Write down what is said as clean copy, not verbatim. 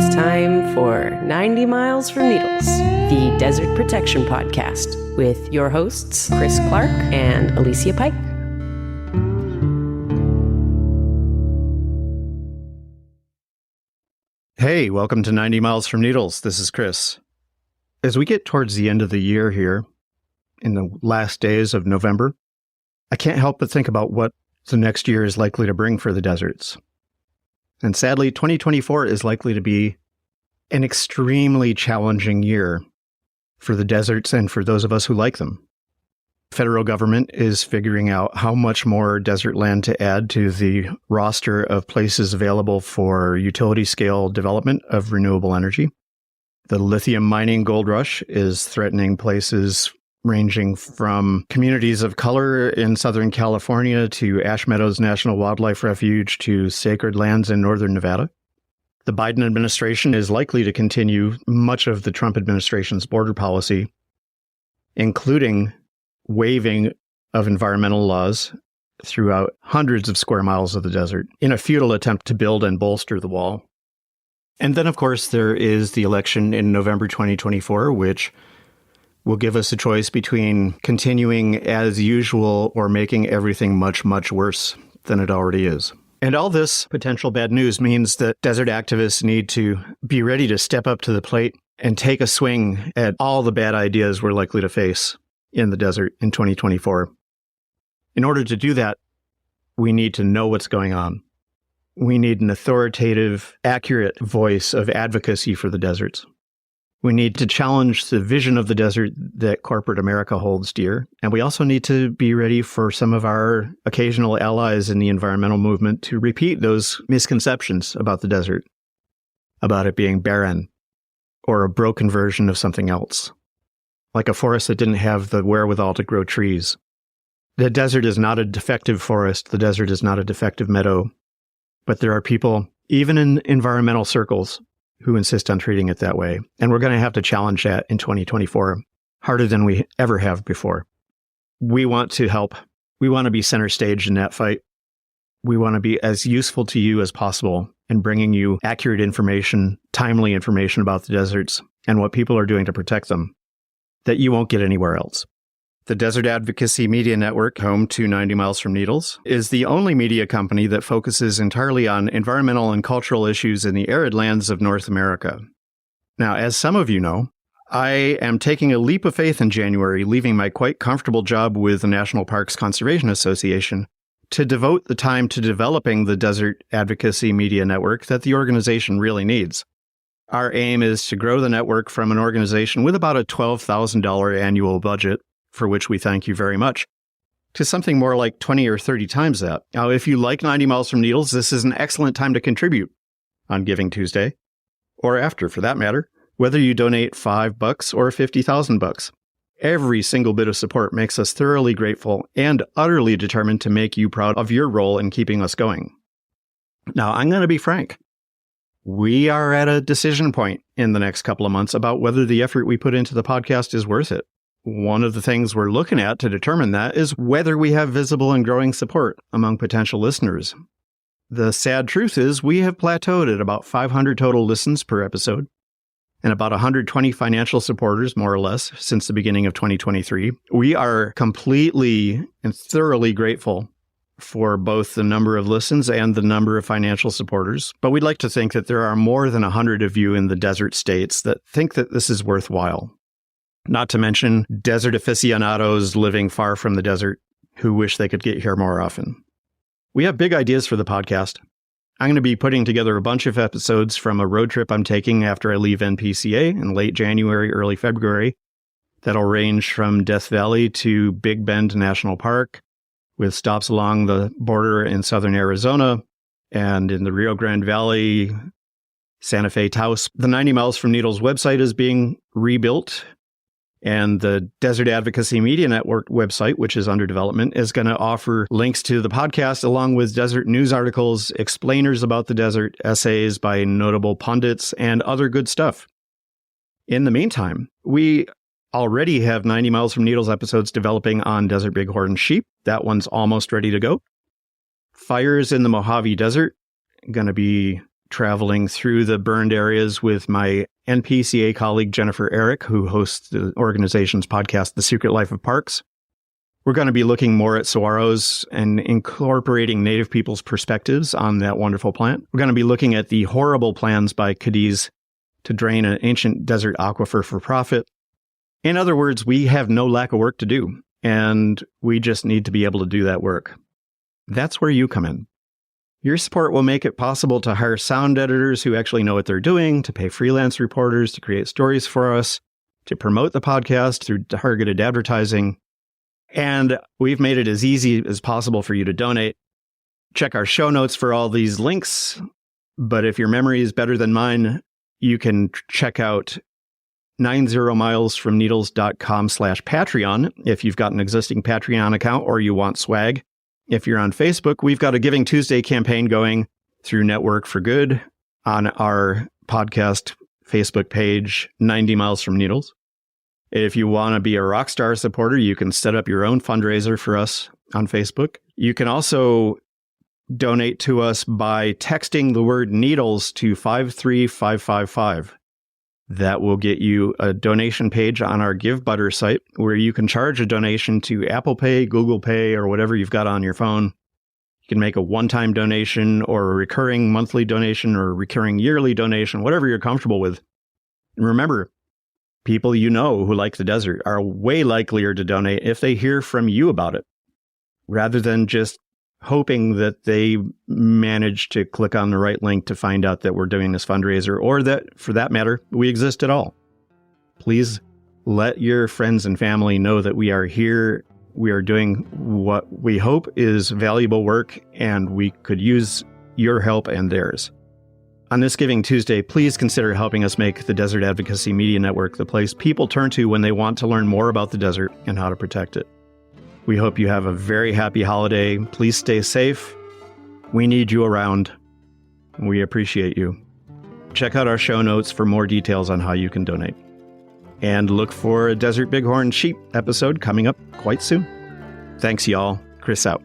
It's time for 90 Miles from Needles, the Desert Protection Podcast, with your hosts, Chris Clark and Alicia Pike. Hey, welcome to 90 Miles from Needles. This is Chris. As we get towards the end of the year here, in the last days of November, I can't help but think about what the next year is likely to bring for the deserts. And sadly, 2024 is likely to be an extremely challenging year for the deserts and for those of us who like them. The federal government is figuring out how much more desert land to add to the roster of places available for utility-scale development of renewable energy. The lithium mining gold rush is threatening places ranging from communities of color in Southern California to Ash Meadows National Wildlife Refuge to sacred lands in northern Nevada. The Biden administration is likely to continue much of the Trump administration's border policy, including waiving of environmental laws throughout hundreds of square miles of the desert in a futile attempt to build and bolster the wall. And then, of course, there is the election in November 2024, which will give us a choice between continuing as usual or making everything much, much worse than it already is. And all this potential bad news means that desert activists need to be ready to step up to the plate and take a swing at all the bad ideas we're likely to face in the desert in 2024. In order to do that, we need to know what's going on. We need an authoritative, accurate voice of advocacy for the deserts. We need to challenge the vision of the desert that corporate America holds dear. And we also need to be ready for some of our occasional allies in the environmental movement to repeat those misconceptions about the desert, about it being barren or a broken version of something else, like a forest that didn't have the wherewithal to grow trees. The desert is not a defective forest. The desert is not a defective meadow. But there are people, even in environmental circles, who insist on treating it that way. And we're going to have to challenge that in 2024, harder than we ever have before. We want to help. We want to be center stage in that fight. We want to be as useful to you as possible in bringing you accurate information, timely information about the deserts and what people are doing to protect them that you won't get anywhere else. The Desert Advocacy Media Network, home to 90 Miles from Needles, is the only media company that focuses entirely on environmental and cultural issues in the arid lands of North America. Now, as some of you know, I am taking a leap of faith in January, leaving my quite comfortable job with the National Parks Conservation Association to devote the time to developing the Desert Advocacy Media Network that the organization really needs. Our aim is to grow the network from an organization with about a $12,000 annual budget, for which we thank you very much, to something more like 20 or 30 times that. Now, if you like 90 Miles from Needles, this is an excellent time to contribute on Giving Tuesday, or after for that matter, whether you donate $5 or $50,000. Every single bit of support makes us thoroughly grateful and utterly determined to make you proud of your role in keeping us going. Now, I'm going to be frank. We are at a decision point in the next couple of months about whether the effort we put into the podcast is worth it. One of the things we're looking at to determine that is whether we have visible and growing support among potential listeners. The sad truth is we have plateaued at about 500 total listens per episode and about 120 financial supporters, more or less, since the beginning of 2023. We are completely and thoroughly grateful for both the number of listens and the number of financial supporters, but we'd like to think that there are more than 100 of you in the desert states that think that this is worthwhile. Not to mention desert aficionados living far from the desert who wish they could get here more often. We have big ideas for the podcast. I'm going to be putting together a bunch of episodes from a road trip I'm taking after I leave NPCA in late January, early February. That'll range from Death Valley to Big Bend National Park, with stops along the border in southern Arizona and in the Rio Grande Valley, Santa Fe, Taos. The 90 Miles from Needles website is being rebuilt. And the Desert Advocacy Media Network website, which is under development, is going to offer links to the podcast along with desert news articles, explainers about the desert, essays by notable pundits, and other good stuff. In the meantime, we already have 90 Miles from Needles episodes developing on desert bighorn sheep. That one's almost ready to go. Fires in the Mojave Desert, going to be traveling through the burned areas with my NPCA colleague, Jennifer Eric, who hosts the organization's podcast, The Secret Life of Parks. We're going to be looking more at saguaros and incorporating Native people's perspectives on that wonderful plant. We're going to be looking at the horrible plans by Cadiz to drain an ancient desert aquifer for profit. In other words, we have no lack of work to do, and we just need to be able to do that work. That's where you come in. Your support will make it possible to hire sound editors who actually know what they're doing, to pay freelance reporters to create stories for us, to promote the podcast through targeted advertising. And we've made it as easy as possible for you to donate. Check our show notes for all these links. But if your memory is better than mine, you can check out 90milesfromneedles.com/Patreon if you've got an existing Patreon account or you want swag. If you're on Facebook, we've got a Giving Tuesday campaign going through Network for Good on our podcast Facebook page, 90 Miles from Needles. If you want to be a Rockstar supporter, you can set up your own fundraiser for us on Facebook. You can also donate to us by texting the word needles to 53555. That will get you a donation page on our Give Butter site where you can charge a donation to Apple Pay, Google Pay, or whatever you've got on your phone. You can make a one-time donation or a recurring monthly donation or a recurring yearly donation, whatever you're comfortable with. And remember, people you know who like the desert are way likelier to donate if they hear from you about it, rather than just hoping that they manage to click on the right link to find out that we're doing this fundraiser, or that, for that matter, we exist at all. Please let your friends and family know that we are here. We are doing what we hope is valuable work, and we could use your help and theirs. On this Giving Tuesday, please consider helping us make the Desert Advocacy Media Network the place people turn to when they want to learn more about the desert and how to protect it. We hope you have a very happy holiday. Please stay safe. We need you around. We appreciate you. Check out our show notes for more details on how you can donate. And look for a Desert Bighorn Sheep episode coming up quite soon. Thanks, y'all. Chris out.